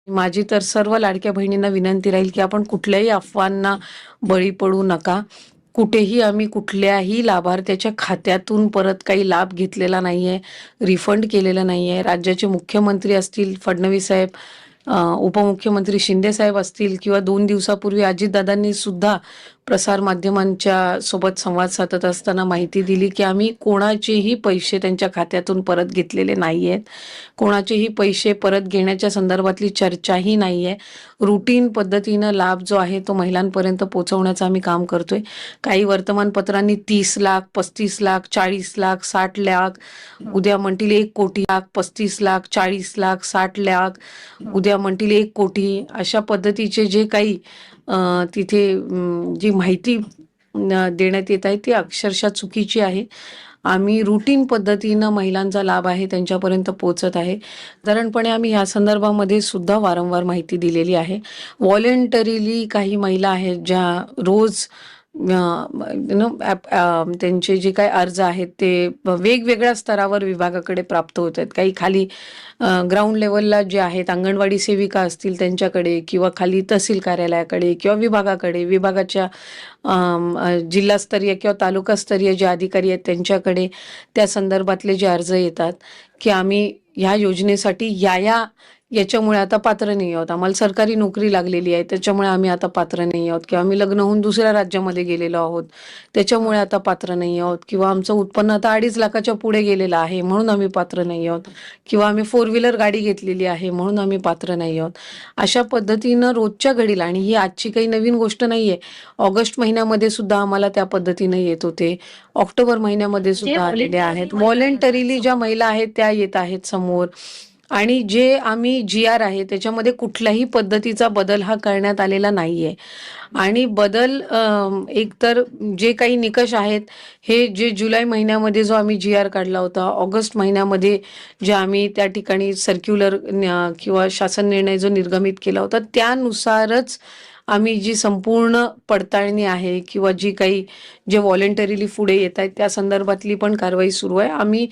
माझी तर सर्व लाडक्या बहिणींना विनंती राहील की आपण कुठल्याही अफवांना बळी पडू नका. कुठेही आम्ही कुठल्याही लाभार्थ्याच्या खात्यातून परत काही लाभ घेतलेला नाहीये, रिफंड केलेला नाहीये. राज्याचे मुख्यमंत्री असतील फडणवीस साहेब, उपमुख्यमंत्री शिंदे साहेब असतील किंवा 2 दिवसापूर्वी अजितदादांनी सुद्धा प्रसार माध्यमांच्या सोबत संवाद साधत असताना माहिती दिली की आम्ही कोणाचेही पैसे त्यांच्या खात्यातून परत घेतलेले नाहीयेत. कोणाचेही पैसे परत घेण्याच्या संदर्भातली चर्चाही नाहीये. रूटीन पद्धतीनं लाभ जो आहे तो महिलांपर्यंत पोहोचवण्याचं आम्ही काम करतोय. काही वर्तमानपत्रांनी 30 लाख, 35 लाख, 40 लाख, 60 लाख, उद्या म्हणतील 1 कोटी लाख, 35 लाख, 40 लाख, 60 लाख, उद्या म्हणतील 1 कोटी, अशा पद्धतीचे जे काही तिथे जी माहिती देण्यात येत आहे ती अक्षरशः चुकीची आहे. आम्ही रूटीन पद्धतीनं महिलांचा लाभ आहे त्यांच्यापर्यंत पोहोचत आहे. साधारणपणे आम्ही या संदर्भामध्ये सुद्धा वारंवार माहिती दिलेली आहे. व्हॉलंटरीली काही महिला आहेत ज्या रोज त्यांचे जे काही अर्ज आहेत ते वेगवेगळ्या स्तरावर विभागाकडे प्राप्त होत आहेत. काही खाली ग्राउंड लेवलला जे आहेत अंगणवाडी सेविका असतील त्यांच्याकडे, किंवा खाली तहसील कार्यालयाकडे किंवा विभागाकडे, विभागाच्या जिल्हास्तरीय किंवा तालुकास्तरीय जे अधिकारी आहेत त्यांच्याकडे त्या संदर्भातले जे अर्ज येतात की आम्ही ह्या योजनेसाठी याच्यामुळे आता पात्र नाही आहोत, आम्हाला सरकारी नोकरी लागलेली आहे त्याच्यामुळे आम्ही आता पात्र नाही आहोत, किंवा आम्ही लग्न होऊन दुसऱ्या राज्यामध्ये गेलेलो आहोत त्याच्यामुळे आता पात्र नाही आहोत, किंवा आमचं उत्पन्न आता 2.5 लाखाच्या पुढे गेलेलं आहे म्हणून आम्ही पात्र नाही आहोत, किंवा आम्ही 4 व्हीलर गाडी घेतलेली आहे म्हणून आम्ही पात्र नाही आहोत. अशा पद्धतीनं रोजच्या घडीला, आणि ही आजची काही नवीन गोष्ट नाहीये, ऑगस्ट महिन्यामध्ये सुद्धा आम्हाला त्या पद्धतीनं येत होते, ऑक्टोबर महिन्यामध्ये सुद्धा आलेले आहेत. व्हॉलंटरीली ज्या महिला आहेत त्या येत आहेत समोर. आणि जे आम्ही GR आहे त्याच्यामध्ये कुठल्याही पद्धतीचा बदल हा करण्यात आलेला नाहीये. आणि बदल एकतर जे काही निकष आहेत हे जे जुलै महिन्यामध्ये जो आम्ही GR काढला होता, ऑगस्ट महिन्यामध्ये जे आम्ही त्या ठिकाणी सर्क्युलर किंवा शासन निर्णय जो निर्गमित केला होता त्यानुसारच आम्ही जी संपूर्ण पडताळणी आहे किंवा जी काही जे व्हॉलंटरीली पुढे येत आहेत त्या संदर्भातली पण कारवाई सुरू आहे. आम्ही